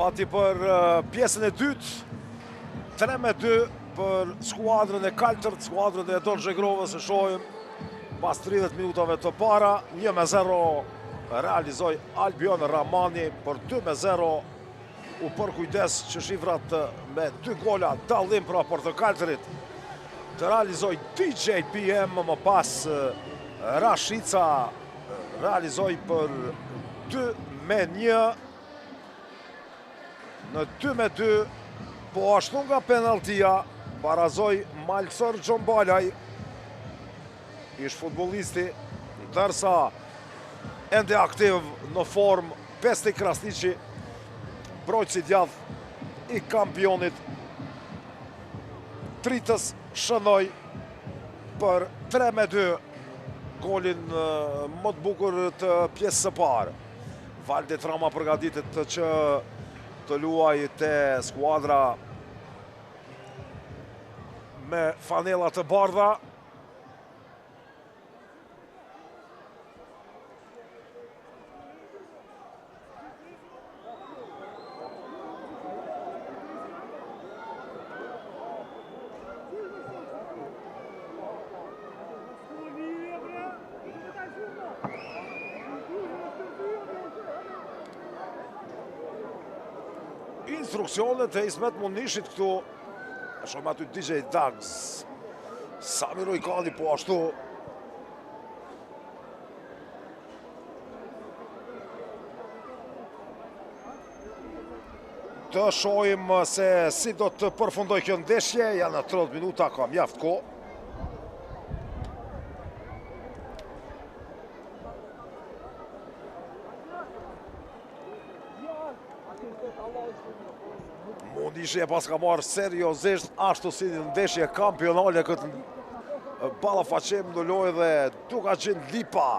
Gati për pjesën e dytë, 3-2 për skuadrën e Kaltërt, skuadrën e Don Zhegrovës. E shohim pas 30 minutave të para, 1-0 realizoi Albion Ramani, për 2-0 u përkujdes që shifrat me 2 gola dallim pra për të Kaltërit të realizoi DJ PM, më pas Rashica realizoi për 2-1. Në 2-2, po ashtu nga penaltia, barazoi Malcor Gjombalaj, ish futbolisti, ndërsa ende aktiv në form Pesti Krasniqi, brojtësi djath i kampionit, Tritës shënoi për 3-2 golin më të bukur të pjesës së parë. Valdet Rama përgatitet që të luaj te skuadra me fanela të bardha. Instruksionet e Ismet Munishit këtu, e shumë aty DJ Dags, Sami Rojkali po ashtu. Të shohim se si do të përfundoj kjo ndeshje, janë 30 minuta, ka mjaft kohë. Mundishi e pas ka marrë seriozisht ashtu si në ndeshje kampionale këtë ballafaqim në lojë dhe duka qenë lipa.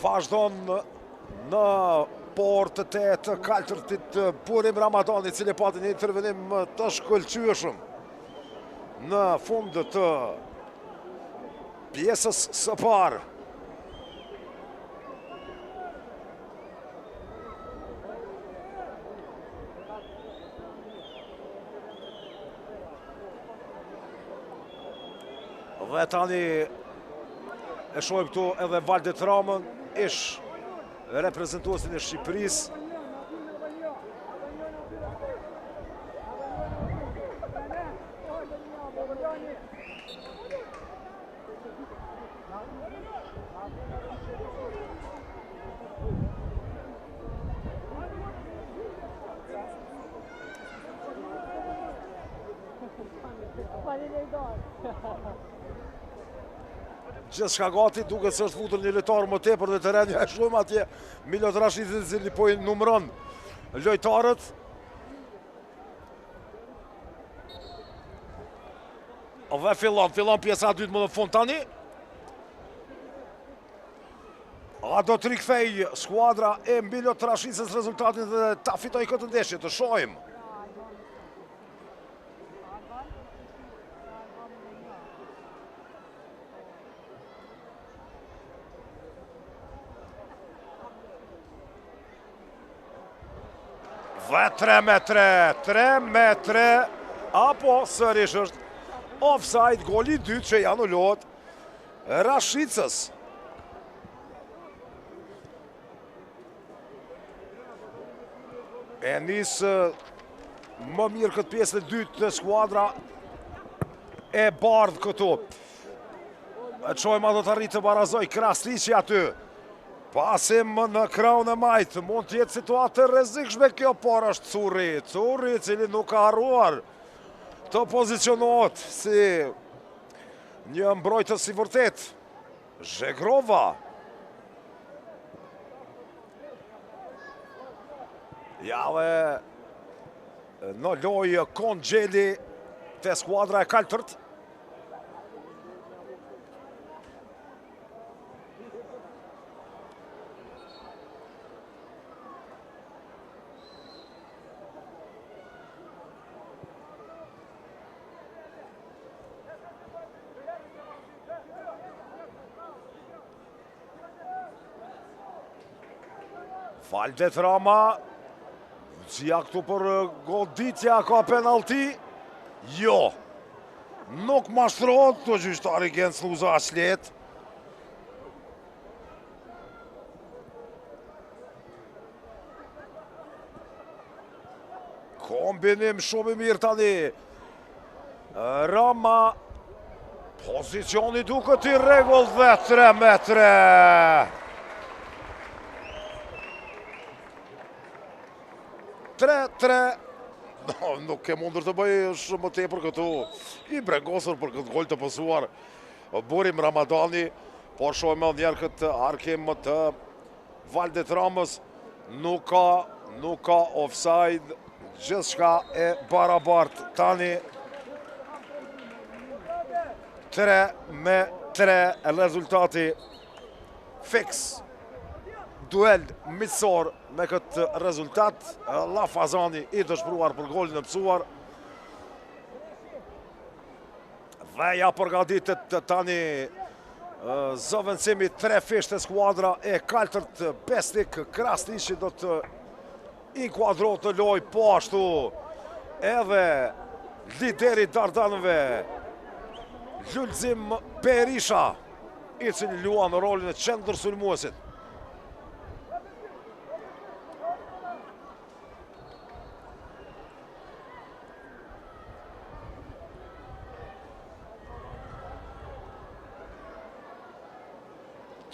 Vazhdon në portët e të Kaltërtit Burim Ramadani, i cili pati një intervenim të shkëlqyeshëm në fund të pjesës së parë. Dhe tani e shohim këtu edhe Valdet Ramën, ish reprezentuesin e Shqipërisë. Gjithçka gati, duke se është futur një lojtar më tepër dhe terrenja e shumë atje. Milot Rashidi i cili po i numëron lojtarët. Dhe fillon pjesa e dytë më në fund tani. A do të rikthej skuadra e Milot Rashidës rezultatin dhe ta fitoj këtë ndeshje, të shohim. Dhe 3-3, apo sërish është offside, goli 2 që janë anullohet Rashicës. E nisë më mirë këtë pjesë e dytë të skuadra e bardhë këtu. E qojma do të arritë të barazoj Krasniqi aty. Pasim në kraun e majtë, mund tjetë situatë rrezikshme kjo, por është Curri, cili nuk ka harruar të pozicionohet si një mbrojtës i vërtet. Zhegrova. Ja dhe në lojë Kongjeli të skuadra e Kaltërt. Valdet Rama. Qia këtu për goditja, ka penalti. Jo. Nuk mashtrohet, të gjyqtari kënë sluza ashlet. Kombinim shumë i mirë tani. Rama. Pozicioni duket i rregull dhe 3 metre. Nuk ke mundur të bëj shumë më tepër këtu. I brengosur për këtë gol të pësuar Burim Ramadani. Po shohim edhe njerë këtë arkim të Valdet Ramës. Nuk ka offside. Gjithçka e barabart tani. 3-3 rezultati fix. Duel miqësor me këtë rezultat. Lafazani i dëshpëruar për golin e pësuar. Dhe ja përgatitet tani zëvendësimi 3 fishte skuadra e kaltërt Besnik. Krasniqi do të inkuadro të loj po ashtu edhe lideri Dardanëve Lulzim Berisha, i cili luan në rolin e qendër sulmuesit.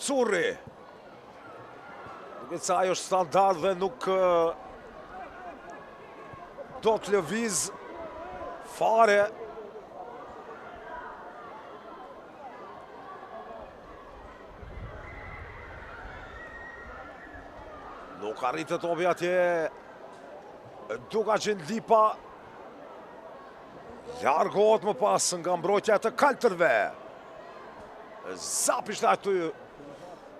Curri. Duket se ajo është standard dhe nuk do të lëviz fare. Nuk arritet obi atje. Dukaçin Lipa largohet më pas nga mbrojtja të kaltërve. Zapisht aty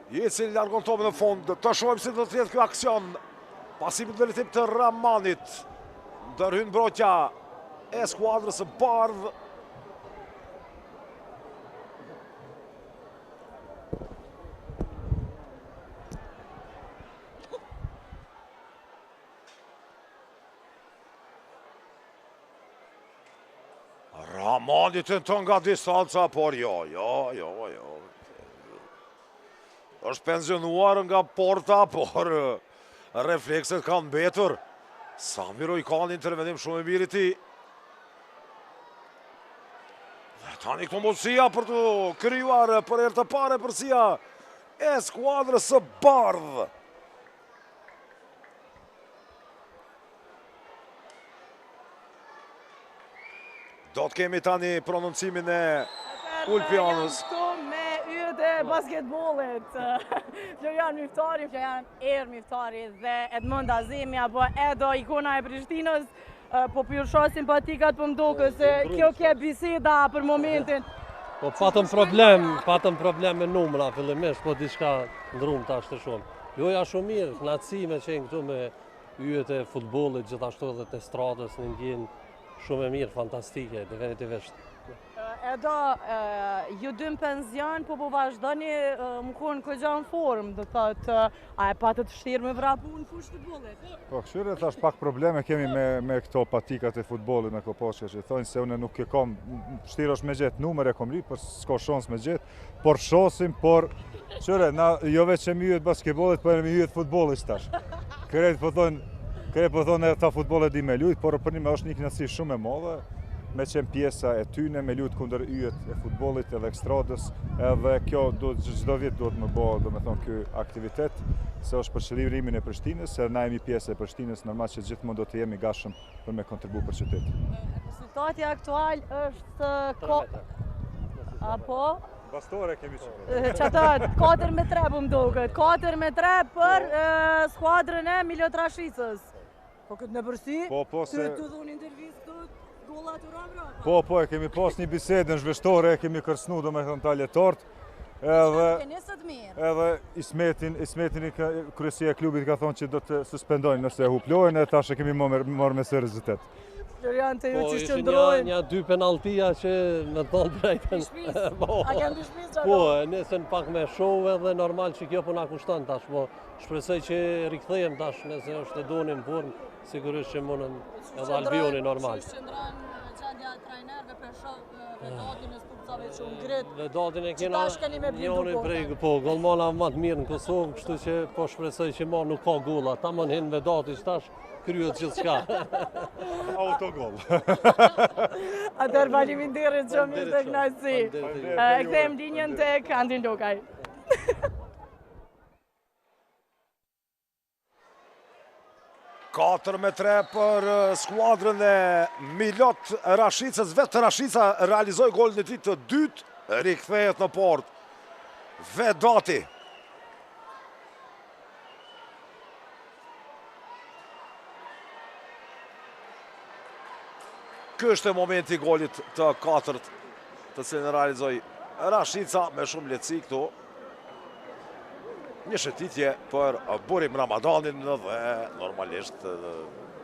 i cili largon topin në fund. Të shohim si do të jetë ky aksion. Pasimi të vërtetë të Ramanit. Ndërhyn mbrojtja e skuadrës së bardhë. Ramani tenton nga distanca, por jo. Është pensionuar nga porta, por reflekset kanë mbetur. Samiro i ka një intervenim shumë i mirë i tij. Tani këto mundësia për të krijuar për herë të parë përsia e skuadrës së bardhë. Do të kemi tani prononcimin e Ulpianës. Me yjet e basketbollit. Florian Miftari, Florian Miftari dhe Edmond Azimi apo Edo, ikona e Prishtinës. Po pyrsho simpatikat për mduke se kjo ke biseda për momentin. Po patëm problem me numra fillimisht, po diçka ndrum tash të shumë. Joja shumë mirë, knatësi me qenë këtu me yjet e futbollit, gjithashtu edhe të stradës në ndjenë shumë e mirë, fantastike, definitivisht. Edo, ju dy në penzion, po vazhdoni më konë këgja në formë, do thotë, a e patët vështirë me vrapu në fushë futbollit? Po, këshyre thash pak probleme kemi me këto patikat e futbollit, me koposhke që thonë se une nuk e kom, vështirë është me gjithë numër e kom ri, për s'ko shons me gjithë, por shosim, por, qëre, na jo veç e myjet basketbollit, po e myjet futbollit tash. Kërejt po thonë e ta futbollet di me lujt, por për një me është një knasi shumë e modhe, me qenë pjesa e tyne, me lujt kundër yjet e futbollit edhe ekstradës, edhe kjo çdo vit duhet më bëhe, do me thonë, kjo aktivitet, se është për qëllirimin e Prishtinës, se na jemi pjesë e Prishtinës, normal që gjithmonë do të jemi gashëm për me kontribu për qytet. Rezultati aktual është apo? Bastore kemi Qatë 4-3 për më duket, 4-3 për skuadrën e Miljo Trashicës. Po këtë në përsi, të dhunë intervjist të gollat u ramra? Po, e kemi pas një bisedë në zhveshtore, e kemi kërsnu do me thënë taljetort, edhe Ismetin i kryesia e klubit ka thonë që do të suspendojnë nëse huplojnë, e tash e kemi marrë me së rezultat. Florian, të ju Po, që ishin shqëndrojnë. një dy penaltia që me thonë drejtën. A kem dy shpis që Po, nesën pak me show edhe normal që kjo po na kushton tash, po shpresoj që rikthehem tash nëse është të donin formë, sigurisht që mundem edhe Albioni normal. Që shqëndrojnë qendja trajnerve për shoh Vedatin e sportave që unë grit. Vedatin e Që tash keni me blindu njëri prej, po, gollmana më të mirë në Kosovë, kështu që po shpresoj që ma nuk ka golla. Ta më hin Vedati që tash kryet gjithçka. Autogol. Atër faleminderit që mirë të knajsi. E kthejmë linjën tek Andrin Lokaj. 4-3 për skuadrën e Milot Rashicës. Vetë Rashica realizoi golin e tij të dytë, rikthehet në port Vedati. Ky është momenti i golit të katërt, të cilin e realizoi Rashica me shumë lehtësi këtu. Një shëtitje për Burim Ramadanin dhe normalisht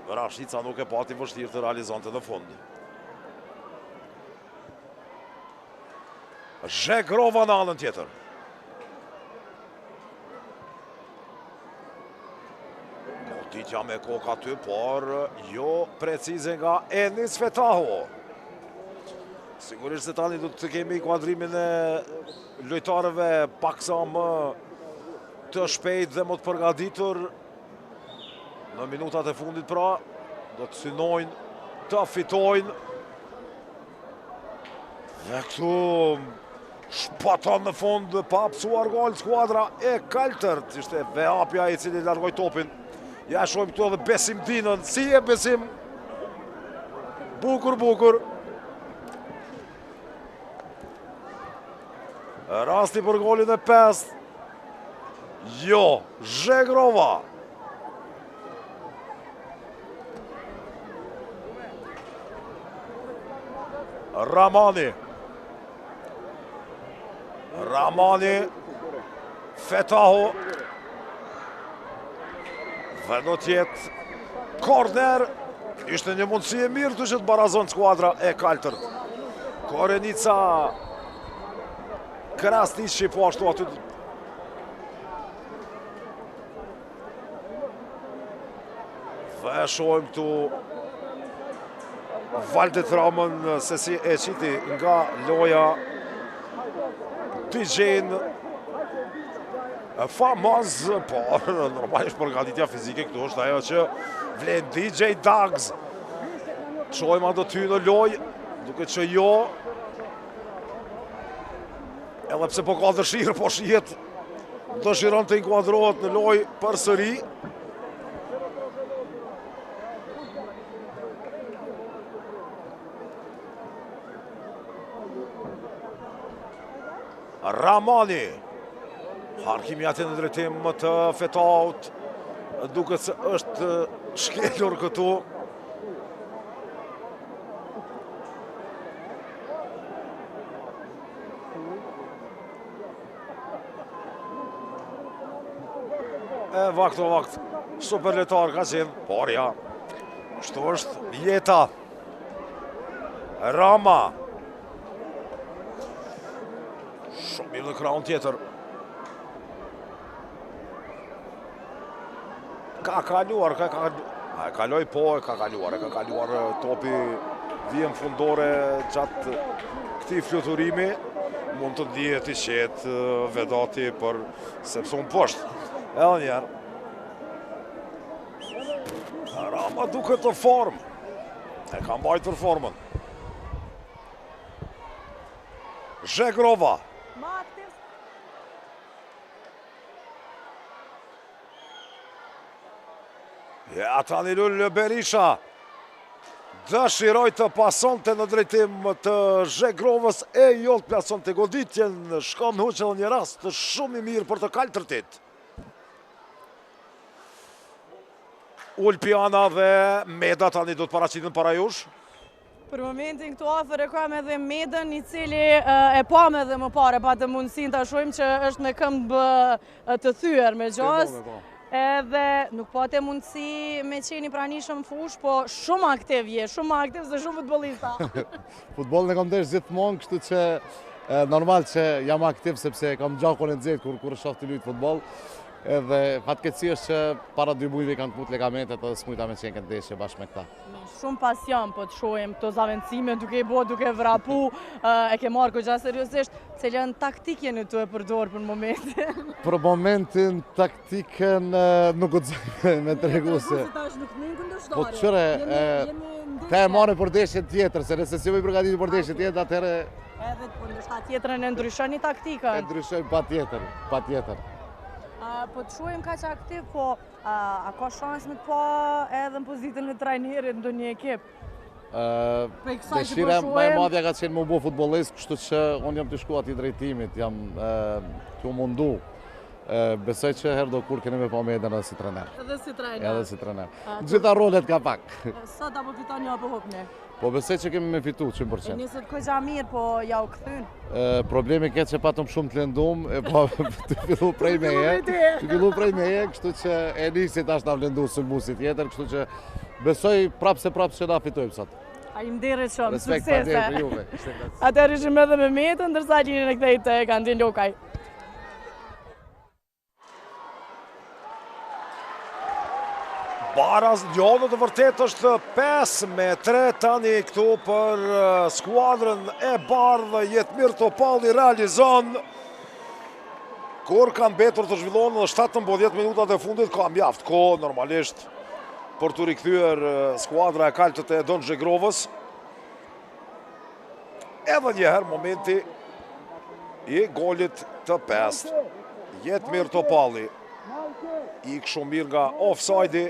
Rashica nuk e pati vështirë të realizonte në fund. Zhegrova në anën tjetër. Goditja me kokë aty, por jo precize nga Enis Fetaho. Sigurisht se tani do të kemi kuadrimin e lojtarëve paksa më të shpejt dhe më të përgatitur në minutat e fundit, pra do të synojnë të fitojnë. Dhe këtu shpaton në fund pa hapsuar gol skuadra e Kaltërt. Ishte Veapja i cili largoi topin. Ja shohim këtu edhe Besim Dinën. Si e Besim? Bukur, bukur. Rasti për golin e 5. Jo, Zhegrova. Ramani. Fetaho. Dhe do tjetë korner. Ishte një mundësi e mirë të që të barazon skuadra e Kaltërt. Korenica Krasniqi po ashtu aty. Dhe shohim këtu Valdet Ramën se si e qiti nga loja DJ-n famaz, por normalisht përgatitja fizike këtu është ajo që vlen DJ Dags. Shohim ato ty në loj, duke që jo, edhe pse po ka dëshirë, po shihet dëshiron të inkuadrohet në loj për sëri. Ramani. Harkimi atë në drejtim të Fetaut. Duket se është shkelur këtu. E vakt o vakt. Super letar ka qenë. Por ja. Kështu është jeta. Rama. Shumë mirë në kraun tjetër. Ka kaluar, kaloj po, ka kaluar topi vjen fundore gjatë këtij fluturimi. Mund të ndihet i qetë Vedati për sepse unë poshtë. Edhe njerë. Rama duket të formë. E ka mbajtur formën. Zhegrova. Ja, tani Lull Berisha dëshiroj të pasonte në drejtim të Zhegrovës e jo të plasonte goditjen. Shkon huqë edhe një rast shumë i mirë për të Kaltërtit. Ulpiana dhe Meda tani do të paraqitin para jush. Për momentin këtu afër e kam edhe Medën, i cili e pam edhe më pare, pa të mundësin të ashojmë që është me këmbë të thyer me gjas. edhe nuk pate mundësi me qeni pranishëm fush, po shumë aktiv je, shumë aktiv se shumë futbolista. Futbolin e kam desh gjithmonë, kështu që normal që jam aktiv sepse kam gjakun e nxehtë kur shoh të luajt futboll. Edhe fatkeqësi është që para 2 muajve kanë put ligamentet edhe s'mujta me qenë këtë ndeshje bashkë me këta. Shumë pasion po të shohim këto zavendësime duke i bo, duke vrapu, e ke marrë goxha seriozisht, cilën taktik jeni tu e përdor për momentin? Për momentin taktikën nuk guxoj me tregu se. Po çore, ka e marrë për ndeshje tjetër, se nëse si më përgatitur për ndeshje tjetër atëherë edhe po ndoshta tjetrën e ndryshoni taktikën. e ndryshoj patjetër. Po të shohim kaq aktiv, po a ka shans me të pa edhe në pozitën e trajnerit ndonjë ekip? Dëshira më e madhe ka qenë më u bë futbollist, kështu që unë jam të shku atij drejtimit, jam të mundu. Besoj që herë do kur keni me pa me edhe si trener. Edhe si trener. Edhe si trener. Gjitha rolet ka pak. Sa ta po fitoni apo hopni? Po besoj që kemi me fitu 100%. E nisët goxha mirë, po ja u kthyn. Problemi ke që patëm shumë të lëndum, po të fillu prej meje, kështu që e nisi tash ta vlendu sulmuesi tjetër, kështu që besoj prapë që na fitojmë sot. Faleminderit shumë, Respekt suksese. për juve. Atëherë ishim edhe me Metën, ndërsa linjën e kthej te Kandin Lokaj. Baraz njënë të vërtet është 5-3 tani këtu për skuadrën e bardhë. Jetmir Topalli realizon kur kanë betur të zhvillohen në 17 minutat e fundit, ka mjaft kohë normalisht për të rikthyer skuadra e kaltët e Don Zhegrovës. Edhe njëherë momenti i golit të 5. Jetmir Topalli ik shumë mirë nga offside-i.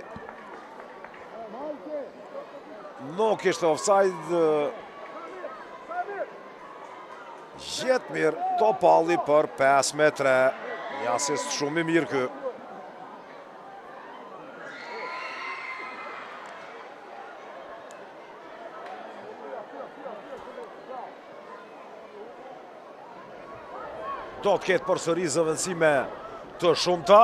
Nuk ishte offside. Jetmir Topalli për 5-3. Një asist shumë i mirë kë. Do të ketë përsëri zëvendësime të shumta.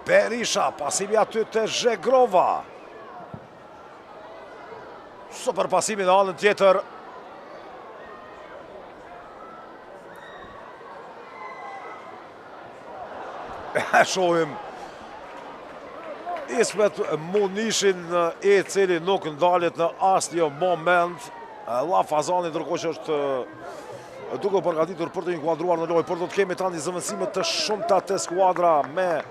Berisha, pasimi aty të Zhegrova. Super pasimi në anën tjetër. Shohim Ismet Munishin i cili nuk ndalet në asnjë moment. Llafazani ndërkohë që është duke përgatitur për të inkuadruar në lojë, por do të kemi tani zëvendësime të shumta të skuadra me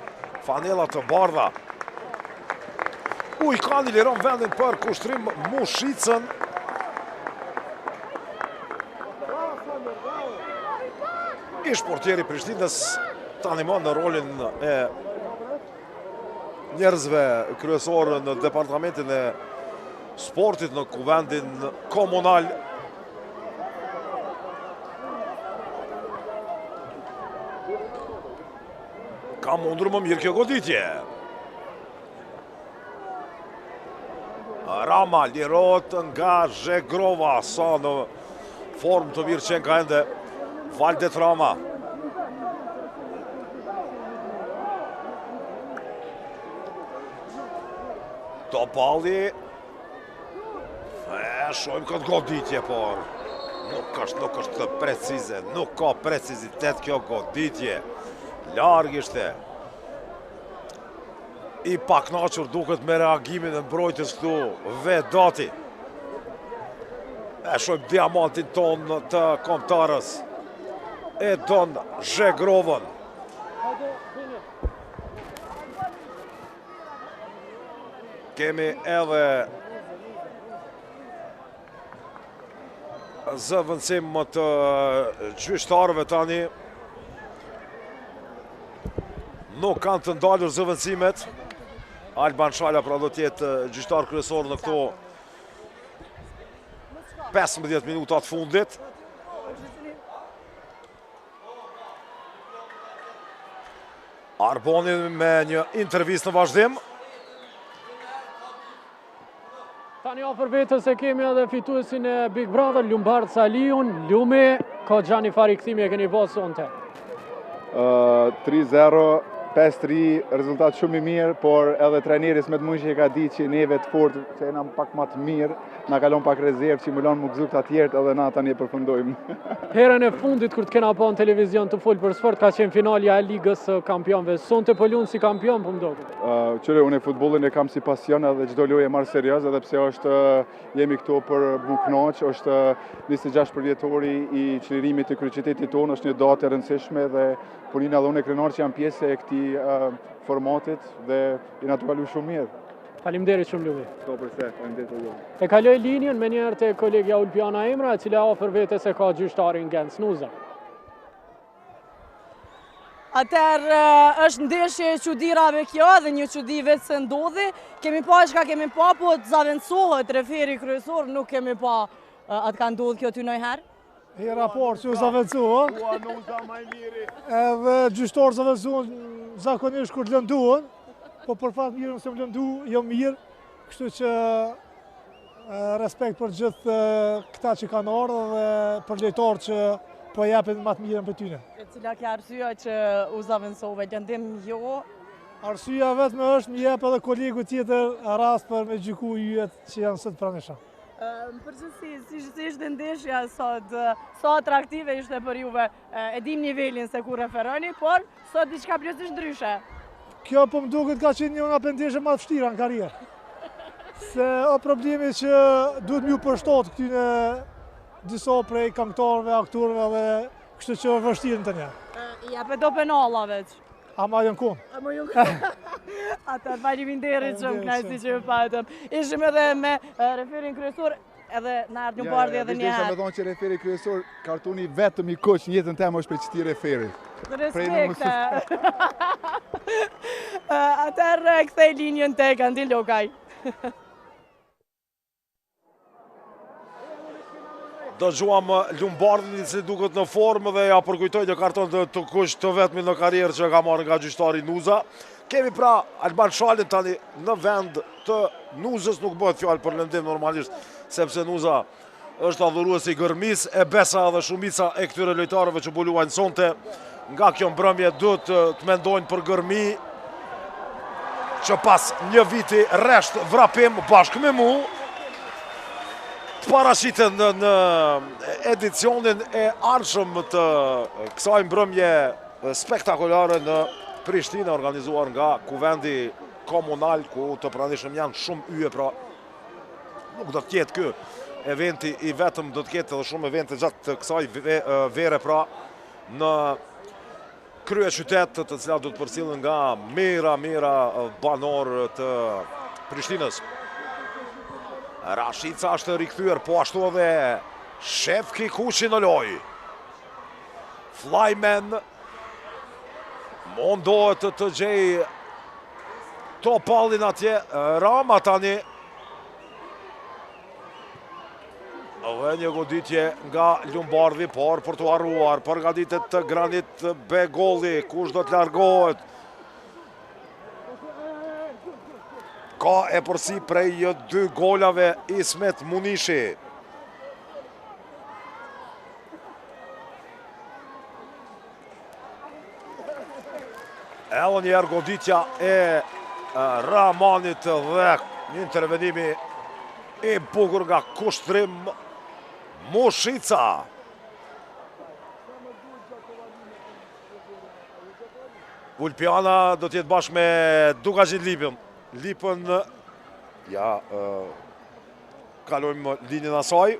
fanela të bardha. Ujkani liron vendin për kushtrim Mushicën. Ish portieri Prishtinës tani më në rolin e njerëzve kryesorë në departamentin e sportit në kuvendin komunal. Ka mundur më mirë kjo goditje. Rama lirot nga Zhegrova, sa në formë të mirë qenë ka ende Valdet Rama. Topalli. Shojmë këtë goditje, por nuk është precize, nuk ka precizitet kjo goditje. Larg ishte. I paknaqur duket me reagimin e mbrojtjes këtu Vedati. Shojmë diamantin ton të kombëtarës e Don Zhegrovën. Kemi edhe zëvendësim të gjyqtarëve tani. Nuk kanë të ndalur zëvendësimet. Alban Shala pra do tjetë gjyqtar kryesor në këto 15 minutat fundit. Arboni me një intervist në vazhdim. Tani afër vetës e kemi edhe fituesin e Big Brother, Lumbard Saliun. Lumi, ka gjani fari kthimi e keni pas sonte? 3-0, 5-3, rezultat shumë i mirë, por edhe trajneris me të mund që i ka di që neve të fort, që jena pak ma të mirë, na kalon pak rezervë që mulon më gëzuk të atjertë edhe na tani e përfundojmë. Herën e fundit kur të kena pa në televizion të full për sport, ka qenë finalja e Ligës së Kampionëve. Sonte po lunë si kampion, po mdoket. Qëre, unë e futbollin e kam si pasion edhe çdo lojë e marr serios, edhe pse jemi këtu për mu knaq, është 26 përvjetori i çlirimit të kryeqytetit tonë, është një datë e rëndësishme dhe punina dhe unë e krenar që jam pjesë e këtij formatit dhe i na kalu shumë mirë. Faleminderit shumë Lumi. S'ka përse, faleminderit edhe ju. E kaloj linjën me njerë të kolegja Ulpiana Emra, e cila afër vetes e ka gjyqtarin Gent Snuza. Atëherë është ndeshje e çudirave kjo dhe një çudi vetë se ndodhi. Kemi pa çka kemi pa, po të zaventsohet referi kryesor, nuk kemi pa atë ka ndodhur kjo ty ndonjëherë. Hera por që u zaventsohet. Edhe gjyqtarë zaventsohen zakonisht kur lënduhen, po për fat mirë nëse më lëndu, jo mirë, kështu që respekt për gjithë këta që kanë ardhur dhe për lojtarët që po japin më të mirën për tyne. E cila kjo arsyeja që u zaventsove, lëndim jo? Arsyeja vetëm është më jep edhe kolegu tjetër rast për me gjyku yjet që janë sot pranisha. Përgjithësi, si ishte ndeshja sot, sa atraktive ishte për juve, e dim nivelin se ku referoni, por sot diçka plotësisht ndryshe. Kjo po më duket ka qenë një nga pendeshje më të vështira në karrierë. Se o problemi që duhet m'ju përshtat këtyne disa prej këngëtarëve, aktorëve dhe kështu që është vështirë në të një. Jepe do penalla veç. Ama jënë kun. Ama jënë kun. Atër, faleminderit shumë, knajsi që ju patëm. Ishim edhe me referin kryesor, edhe në ardhë një bardhë edhe një herë. Me thonë që referi kryesor, kartuni vetëm i koq në jetën temë është për qëti referi. Respekte. Atër, kthej linjën te Kandil Lokaj. Do gjuam Lumbardin që duket në formë dhe ja përkujtoj një karton të kush të vetmi në karierë që ka marrë nga gjyqtari Nuza. Kemi pra Alban Shalin tani në vend të Nuzës, nuk bëhet fjallë për lëndim normalisht, sepse Nuza është adhurues i gërmis, e besa dhe shumica e këtyre lojtarëve që buluajnë sonte. Nga kjo mbrëmje duhet të mendojnë për gërmi që pas një viti resht vrapim bashkë me mu, të parashitën në edicionin e ardhshëm të kësaj mbrëmje spektakolare në Prishtinë, organizuar nga Kuvendi Komunal, ku të pranishëm janë shumë yje, pra nuk do të ketë ky eventi i vetëm, do të ketë edhe shumë evente gjatë të kësaj vere, pra në krye qytet, të cilat do të përcjellen nga mira banor të Prishtinës. Rashica është rikthyer, po ashtu edhe Shefki Kuqi në lojë. Flyman mundohet të gjej topallin atje, Rama tani. Dhe një goditje nga Lumbardi, por për të harruar, përgatitet të Granit Begolli, kush do të largohet. Ka e përsi prej 2 golave Ismet Munishi. Edhe njerë goditja e Ramanit dhe një intervenimi i bukur nga Kushtrim Mushica. Ulpiana do t'jetë bashkë me Dugazhin Lipën, ja, kalojmë linjën asaj.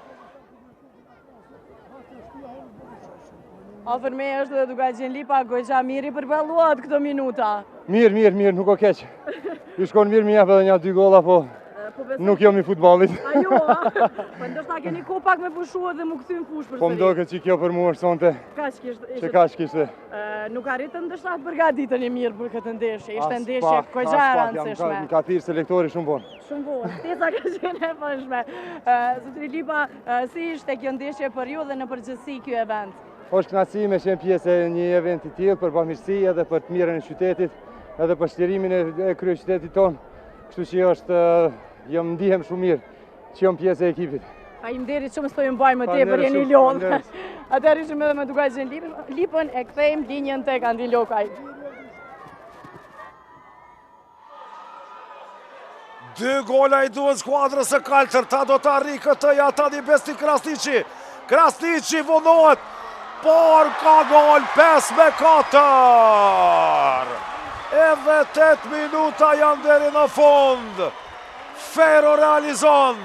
Afër me është dhe Dugazhin Lipa, Gojqa Miri përballuat këto minuta. Mirë, nuk o keq. Ju shkon mirë mi jep edhe një 2 golla, po nuk jam i futballit. A jo, po ndoshta keni ko pak me pushu dhe mu këthyn fush për sëri. Po mdoket që kjo për mua është sonte. Që kaq kishte. Nuk arritën ndoshta të përgatitën i mirë për këtë ndeshje. Ishte ndeshje Gojqa e rëndësishme. Ka thirr selektori shumë bon. Shumë bon, tesa ka qenë e fëshme. Zotri Lipa, si ishte kjo ndeshje për ju dhe në përgjithësi kjo event? Është kënaqësi me qenë pjesë e një eventi të tillë për bamirësi edhe për të mirën e qytetit, edhe për shtirimin e kryeqytetit tonë. Kështu që ndihem shumë mirë. që jam pjesë e ekipit. Faleminderit shumë s'po ju mbaj më tepër, jeni lodh. Atëherë ishim edhe me Dugajxhin Lipën, e kthejmë linjën tek Andi Lokaj. 2 gola i duhet skuadrës së Kaltër, ta do të arri këtë ja ta di Besti Krasniqi. Krasniqi vonohet, por ka gol 5-4. Edhe 8 minuta janë deri në fund. Ferro realizon.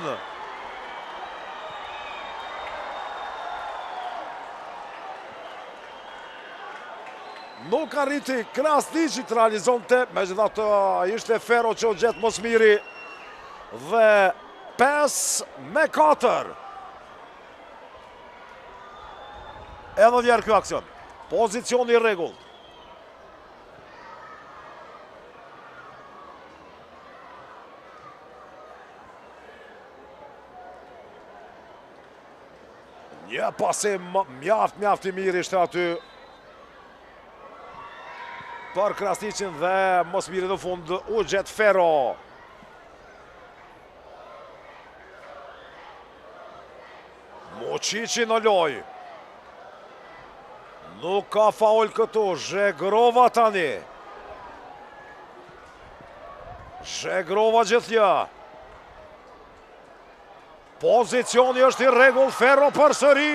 Nuk arriti Krasniqi të realizonte, megjithatë ishte Ferro që u gjet mosmiri. Dhe 5-4. Edhe njerë kjo aksion. Pozicioni i rregullt. Një pasim mjaft i mirë ishte aty për Krasniqin dhe mosmiri në fund u gjet Ferro. Muqiqi në loj. Nuk ka faul këtu, Zhegrova tani. Zhegrova gjithja. Pozicioni është i rregull, Ferro përsëri.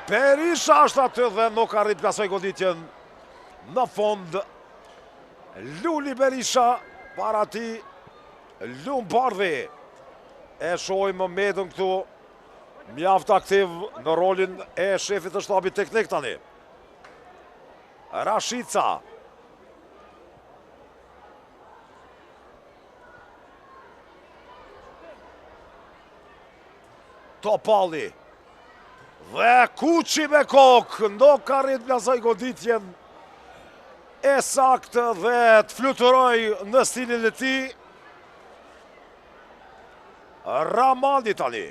Berisha është aty dhe nuk arrit plasoj goditjen në fond. Luli Berisha, para ti Lumbardhi. E shohim Medën këtu, mjaft aktiv në rolin e shefit të shtabit teknik tani. Rashica. Topalli. Dhe Kuqi me kokë, nuk arrit plasoj goditjen e saktë dhe të fluturoj në stilin e ti. Ramandi tani.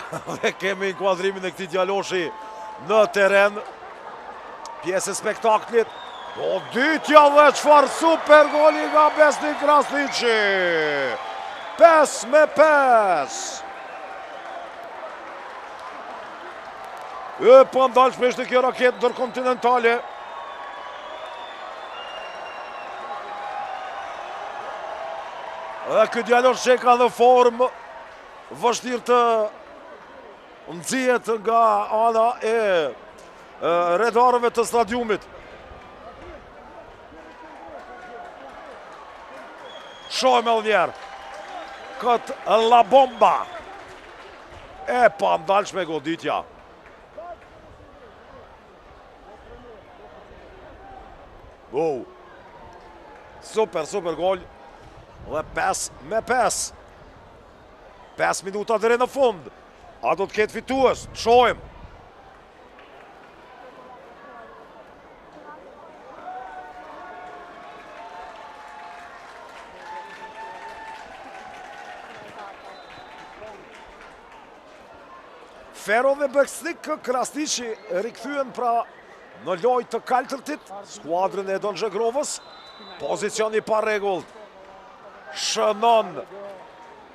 Dhe kemi inkuadrimin e këtij djaloshi në teren. Pjesë e spektaklit. O dytja dhe çfarë super goli nga Besti Krasniqi. 5-5. E pandalshme ishte kjo raketë ndërkontinentale. Dhe këtë djalosh që ka në formë vështirë të nxihet nga ana e redarëve të stadiumit. Shohim edhe njerë këtë La Bomba. E pandalshme goditja. Wow. Super gol. Dhe 5-5. 5 minuta deri në fund. A do të ketë fitues? Shohim. Ferro dhe Beksnik Krasniqi rikthyen pra në lojë të Kaltërtit, skuadrën e Don Zhegrovës. Pozicioni pa rregullt. Shënon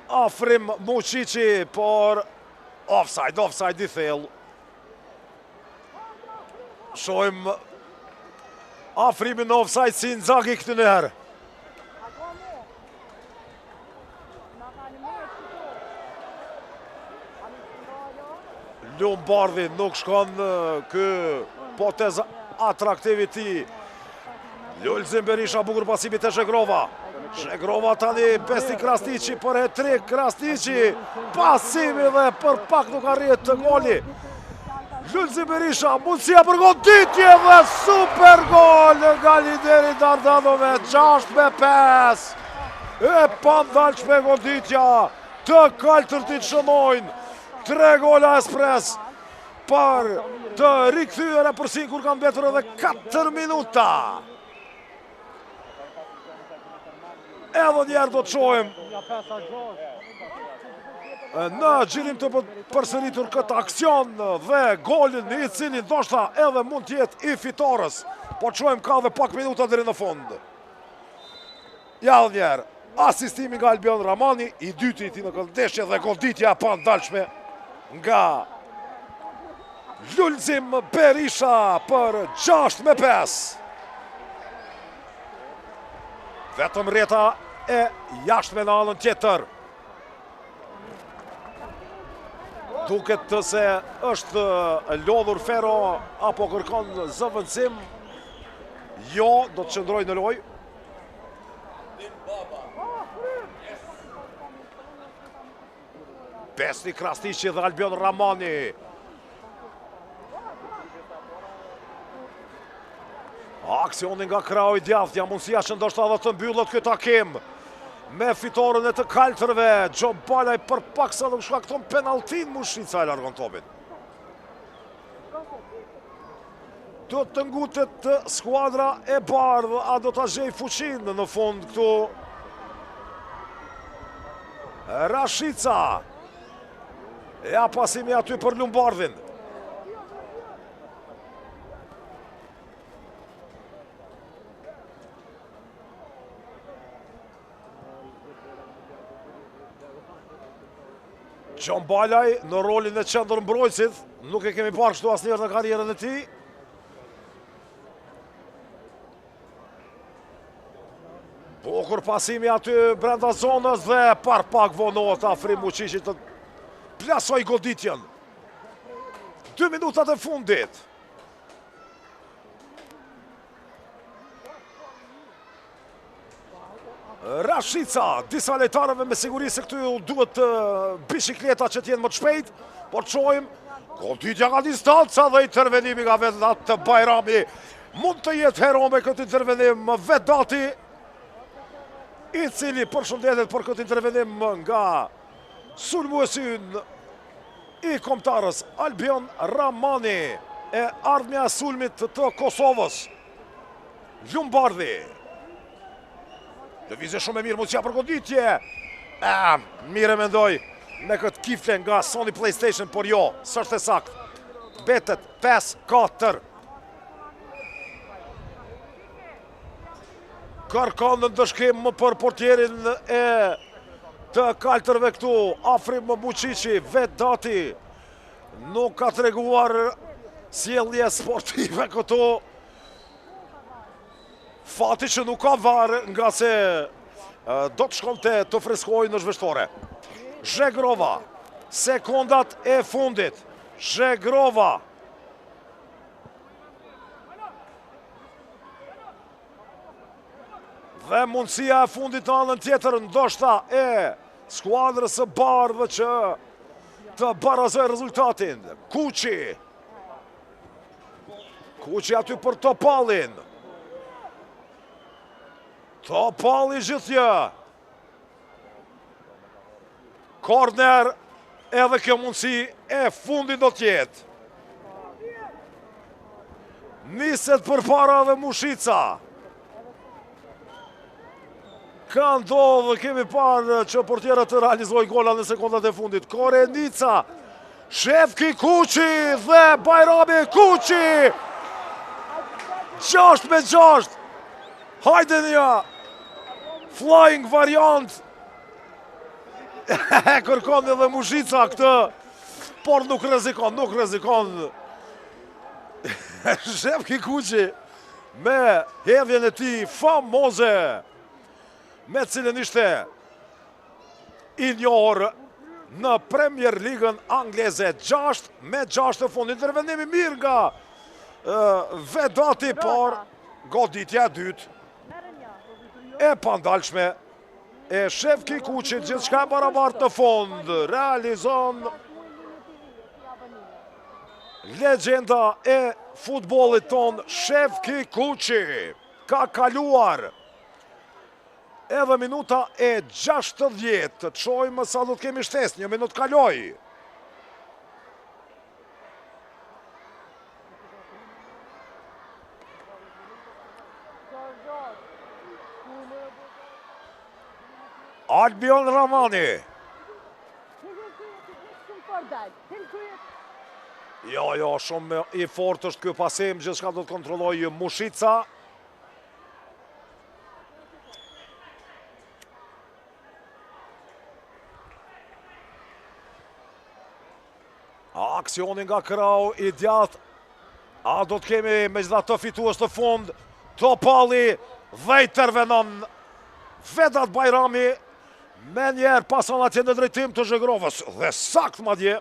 afrim Muqiqi, por offside i thellë. Shohim afrimin në offside si Inzaghi këtë njëherë. Lumbardhi nuk shkon kë potez atraktivi ti. Lulzim Berisha bukur pasimit e Zhegrova. Zhegrova tani Besti Krasniqi për hat-trick. Krasniqi pasimi dhe për pak nuk arrihet të goli. Lulzim Berisha, mundësia për goditje dhe super gol nga lideri Dardanove. 6-5. E pandalshme goditja të Kaltërtit shënojnë. 3 gola ekspres për të rikthyer e përsin kur kanë mbetur edhe 4 minuta. Edhe njerë do të shohim në gjirim të përsëritur këtë aksion dhe golin i cili ndoshta edhe mund të jetë i fitores Po qojmë ka dhe pak minuta deri në fund. Jallë njerë, asistimi nga Albion Ramani, i dyti ti në këndeshje dhe goditja pa ndalshme nga Lulzim Berisha për 6-5. Vetëm Reta e jashtme në anën tjetër. Duket të se është lodhur Fero apo kërkon zëvendësim. Jo, do të qëndroj në lojë. Besni Krasniqi dhe Albion Ramani. Aksionin nga krau i djathtë, ja mundësia që ndoshta edhe të mbyllët këtë takim me fitoren e të kaltërve. Gjo Balaj për pak sa dhe më shkakton penaltin, Mushica e largon topin. Do të ngutet skuadra e bardhë, a do të gjej fuqin në fund këtu. Rashica. Ja pasimi aty për Lombardhin. Gjon Balaj në rolin e qendër mbrojtësit, nuk e kemi parë kështu asnjëherë në karrierën e tij. Bukur pasimi aty brenda zonës dhe par pak vonohet afrim Muqiqit të plasoj goditjen. 2 minutat e fundit. Rashica, disa lejtarëve me siguri se këtu duhet bicikleta që t'jenë më të shpejt, por qojmë, goditja nga distanca dhe intervenimi nga Vedat të Bajrami. Mund të jetë hero me këtë intervenim Vedati, i cili përshëndetet për këtë intervenim nga sulmuesin i kombëtarës Albion Ramani e ardhmja sulmit të Kosovës. Lombardhi. Lëvizje shumë e mirë, mund s'ja për goditje. Mire mendoj me këtë kifle nga Sony PlayStation, por jo, s'është e sakt. Betet 5-4. Kërkon në ndëshkim për portierin e të kaltërve këtu, afrim Muqiqi, Vedati. Nuk ka treguar sjellje sportive këtu. Fati që nuk ka varë nga se do të shkonte të freskoj në zhveshtore. Zhegrova, sekundat e fundit. Zhegrova. Dhe mundësia e fundit në anën tjetër ndoshta e skuadrës së bardhë që të barazoj rezultatin. Kuqi. Kuqi aty për Topallin. Topalli gjithje. Korner, edhe kjo mundësi e fundit do tjetë. Niset për para dhe Mushica. Ka ndodhë, kemi parë që portierët të realizoj gola në sekundat e fundit. Korenica, Shefki Kuqi dhe Bajrami Kuqi. 6-6. Hajde një flying variant. Kërkon edhe Mushica këtë, por nuk rezikon. Shefki Kuqi me hedhjen e tij famoze, me cilën ishte i njohur në Premier Ligën angleze. 6-6 të fundit. Intervenimi mirë nga Vedati, por goditja e dytë e pandalshme e Shefki Kuqi, gjithçka barabartë në fund. Realizon legjenda e futbollit ton, Shefki Kuqi. Ka kaluar edhe minuta e 60. Të çojmë sa do të kemi shtesë, 1 minutë kaloi. Albion Ramani. Jo, shumë i fort është ky pasim, gjithçka do të kontrolloj Mushica. Aksionin nga krau i djathtë. A do të kemi me gjitha të fitues të fund. Topalli dhe intervenon Vedat Bajrami me njerë pason atje në drejtim të Zhegrovës dhe sakt madje.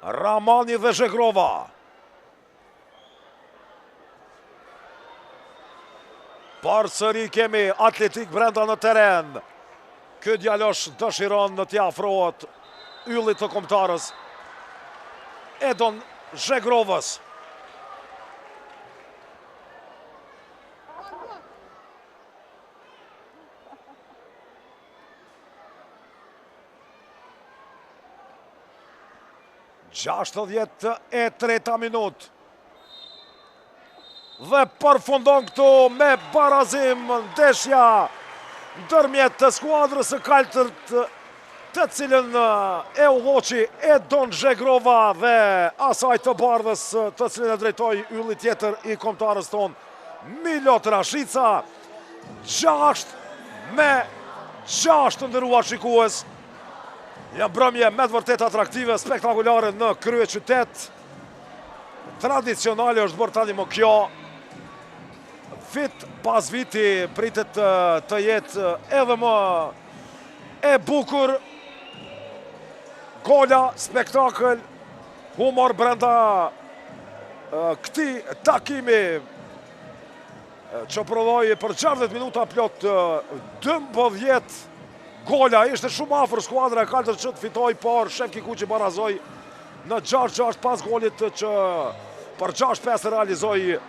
Ramani dhe Zhegrova. Përsëri kemi Atletik brenda në teren. Ky djalosh dëshiron në t'ia afrohet yllit të kombëtarës Edon Zhegrovës. Gjashtëdhjetë e treta minut. Dhe përfundon këtu me barazim ndeshja ndërmjet të skuadrës së kaltërt, të cilën e ulloqi Edon Zhegrova dhe asaj të bardhës, të cilën e drejtoi ylli tjetër i kombëtarës ton Milot Rashica. 6-6 të nderuar shikues. Një mbrëmje me të vërtet atraktive, spektakulare në krye qytet. Tradicionale është bërë tani më kjo. Vit pas viti pritet të jetë edhe më e bukur. Gola, spektakël, humor brenda këtij takimi që prodhoi për 60 minuta plot 12 gola. Ishte shumë afër skuadra e kaltër që të fitoj, por Shef Kikuqi barazoi në 6-6 pas golit që për 6-5 realizoi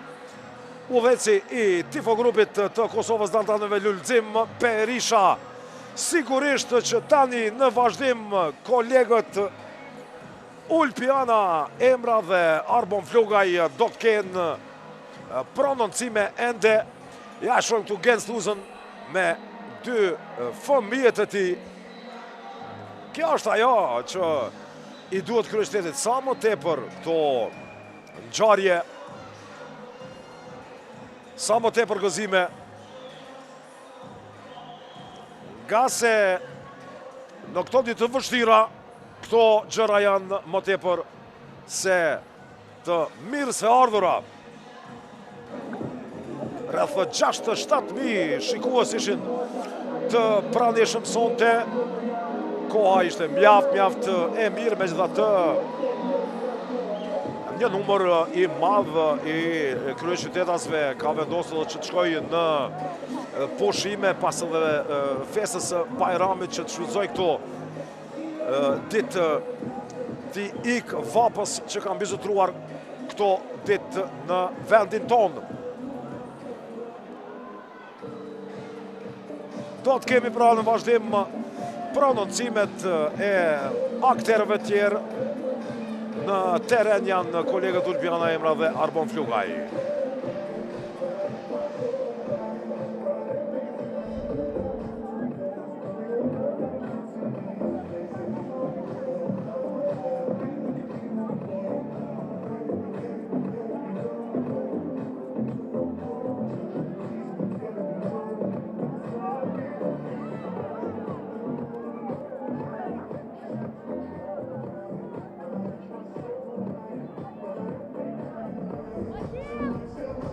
udhëheci i tifogrupit të Kosovës Daltanëve Lulzim Berisha. Sigurisht që tani në vazhdim kolegët Ulpiana Emra dhe Arbon Flugaj do të kenë prononcime ende. Ja shohim këtu Gens Luzën me 2 fëmijët e tij. Kjo është ajo që i duhet kryeqytetit sa më tepër këto ngjarje, sa më tepër gëzime. Nga se në këto ditë të vështira, këto gjëra janë më tepër se të mirë se ardhura. Rreth 6-7.000 shikues ishin të pranishëm sonte. Koha ishte mjaft e mirë, megjithatë një numër i madh i kryeqytetasve ka vendosur që të shkojë në pushime pas edhe festës së Bajramit, që të shfrytëzoj këto ditë të ik vapës që kanë bizotruar këto ditë në vendin tonë. Do të kemi pra në vazhdim prononcimet e akterëve tjerë. Në teren janë kolegët Ulpiana Emra dhe Arbon Flugaj.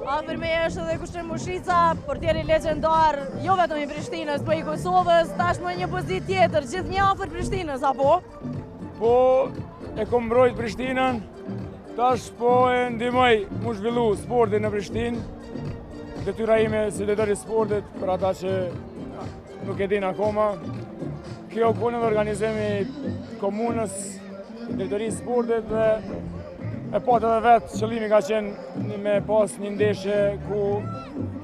Afër me është edhe Kushtin Mushica, portieri legjendar, jo vetëm i Prishtinës, po i Kosovës, tashmë një pozitë tjetër, gjithë një afër Prishtinës, apo? Po, e kom mbrojt Prishtinën, tash po e ndihmoj mu zhvillu sportin në Prishtinë. Detyra ime si lojtar i sportit, për ata që nuk e din akoma. Kjo punë dhe organizimi komunës, drejtorisë sportit dhe e patë edhe vetë, qëllimi ka qenë me pas një ndeshje ku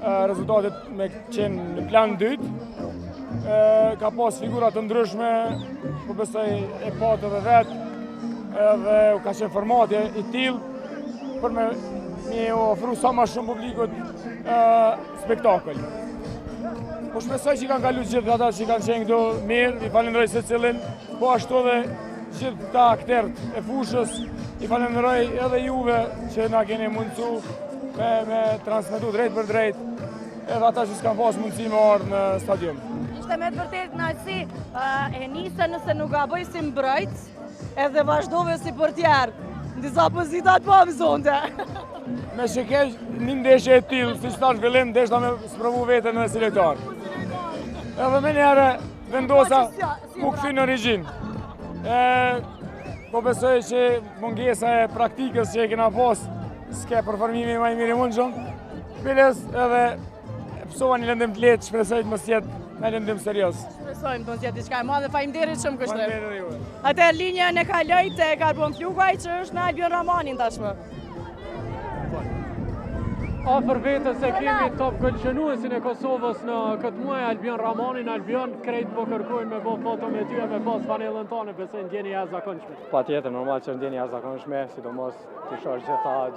rezultatet me qenë në plan 2. Ka pas figurat të ndryshme, po besoj e patë edhe vetë, dhe ka qenë formati i tillë për me ofru sa ma shumë publikut spektakël. Po shpresoj që kanë kalu gjithë ata që kanë qenë këtu mirë, i falenderoj secilin, po ashtu edhe gjithë ta akterët e fushës, i falenderoj edhe juve që na keni mundësu me transmetu drejt për drejt, edhe ata që s'kan pas mundësi me ardhë në stadium. Ishte me të vërtet kënaqësi, e nise nëse nuk gaboj si mbrojt, edhe vazhdove si portier. Në disa pozitat po mësonte. Me që keq një ndeshje e tillë, si që tash fillim, ndeshta me sprovu veten në selektor. Edhe me njëherë vendosa ku këthy në origjinë. Po besoj që mungesa e praktikës që e kena pas, s'ke përformimi ma i mirë i mundshëm. Biles edhe pësova një lëndim të letë, shpresoj të mos jetë me lëndim serios. Shpresojmë të mos jetë diçka e madhe, faleminderit shumë kështu. Faleminderit juve. Atëherë linjën e kaloj te Karbon Flugaj që është në Albion Ramanin tashmë. Afër vetës e kemi top golqenuesin e Kosovës në këtë muaj, Albion Ramanin. Albion, krejt po kërkojnë me bo foto me ty e me pas panelën tonë, besoj ndjeni jashtëzakonshme. Patjetër, normal që ndjeni jashtëzakonshme, sidomos të shohësh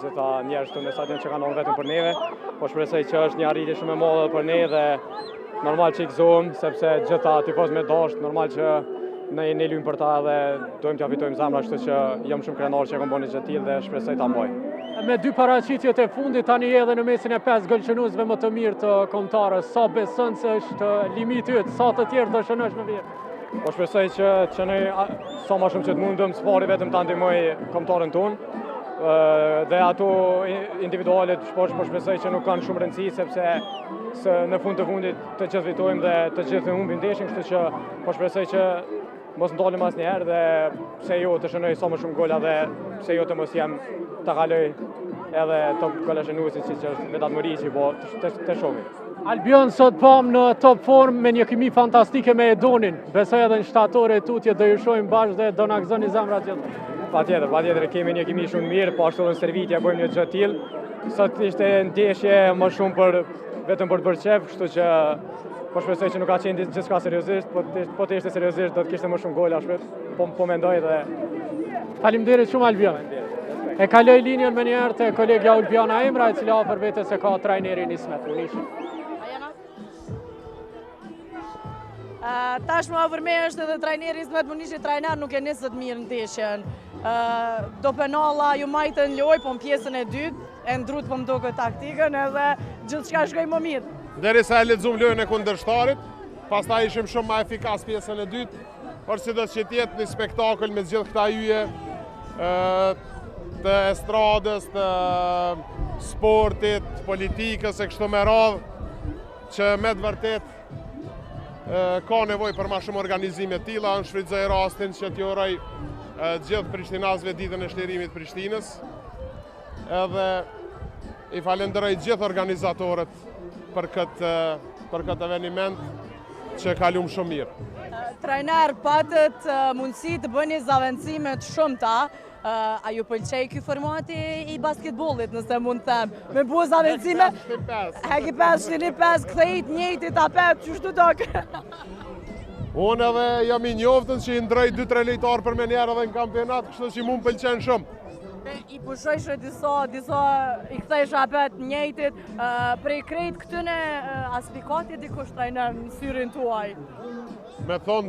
gjitha njerëz këtu në stadion që kanë ardhur vetëm për neve, po shpresoj që është një arritje shumë e madhe për ne dhe normal që i gëzohem, sepse gjitha tifoz me dashur, normal që ne luajmë për ta dhe dojmë t'ja fitojmë zemra, kështu që jam shumë krenar që e kam bënë gjë të tillë dhe shpresoj ta mbaj. Me dy paraqitjet e fundit tani edhe në mesin e 5 golqenuesve më të mirë të kombëtarës, sa beson se është limiti yt, sa të tjerë do shënosh më mirë? Po shpresoj që ne sa më shumë që të mundëm, s'pari vetëm ta ndihmoj kombëtarën tonë. Dhe ato individualet po shpresoj që nuk kanë shumë rëndësi, sepse në fund të fundit të gjithë fitojmë dhe të gjithë humbim ndeshin, kështu që po shpresoj që mos ndalem asnjëherë dhe pse jo të shënoj sa më shumë gola dhe pse jo të mos jem ta kaloj edhe top golqenuesit që është vetëdijmëri që po të shohim. Albion sot pam në top form me një kimi fantastike me Edonin. Besoj edhe në shtatore e tutje do ju shohim bashkë dhe do na gëzoni zemrat gjithë. Patjetër kemi një kimi shumë mirë, po ashtu edhe në servitje bëjmë një gjë të tillë. Sot ishte ndeshje më shumë vetëm për të bërë qef, kështu që po shpresoj që nuk ka qenë gjithçka seriozisht, po të ishte seriozisht do të kishte më shumë gola, po mendoj dhe faleminderit shumë Albion. E kaloj linjën me njëherë te kolegja Ulbiana Emra, e cila afër vetes e ka trajnerin Ismet Munishi. Tashmë afër me është edhe trajneri Ismet Munishi, trajner nuk e nisë të mirë ndeshjen. Do penalla ju majtën lojë, po në pjesën e dytë, e ndrut po më duket taktikën edhe gjithçka shkoi më mirë. Derisa e lexuam lojën e kundërshtarit, pastaj ishim shumë më efikas pjesën e dytë, por sidos që të jetë një spektakël me gjithë këta yje të estradës, të sportit, politikës e kështu me radhë, që me të vërtet ka nevojë për ma shumë organizime të tilla. Unë shfrytëzoj rastin që t'ju uroj gjithë prishtinasve ditën e shlirimit Prishtinës, edhe i falenderoj gjithë organizatorët për këtë eveniment që kalum shumë mirë. Trajner, patët mundësi të bëni zavendësime të shumta. A ju pëlqej ky formati i basketbollit, nëse mund të them, me bu zavendësime? Heki 5-5, kthejt njëjtit apet, qështu tok? Unë edhe jam i njoftën që i ndrej 2-3 lojtarë për menjerë edhe në kampionat, kështu që mu më pëlqen shumë. I pushojshë disa i kthejsh apet njëjtit, prej krejt këtyne aspikati dikush trajner në syrin tuaj? Me thonë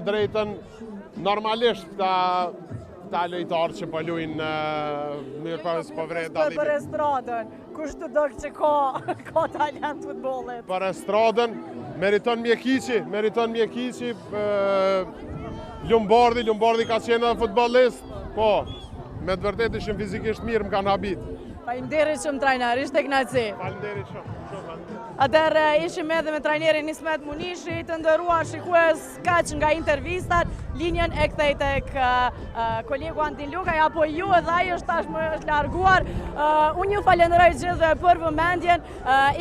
drejten, normalisht ta lojtarë që po luajnë mirë për vrejt dalimi. Për estradën, kush të dok që ka talent futbollit? Për estradën, meriton mjekici, Lumbardi ka qenë edhe futbollist, po, me të vërtet ishim fizikisht mirë, më kanë habit. Faleminderit shumë trajner, ishte kënaqësi. Faleminderit shumë. Atëherë ishim edhe me trajnerin Ismet Munishi, të nderuar shikues, kaq nga intervistat, linjën e kthej tek kolegu Antin Lukaj, apo ju edhe ai është tashmë është larguar. Unë ju falenderoj gjithëve për vëmendjen.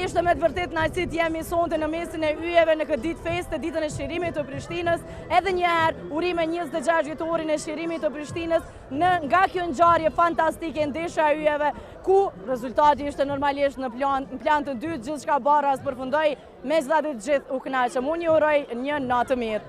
Ishte me të vërtet kënaqësi të jemi sonte në mesin e yjeve në këtë ditë feste, ditën e shirimit të Prishtinës. Edhe një herë urime 26 vjetorin e shirimit të Prishtinës nga kjo ngjarje fantastike ndeshja e yjeve, ku rezultati ishte normalisht në plan të dytë, gjithçka barras përfundoi, megjithatë gjithë u kënaqëm. Unë ju uroj një natë mirë.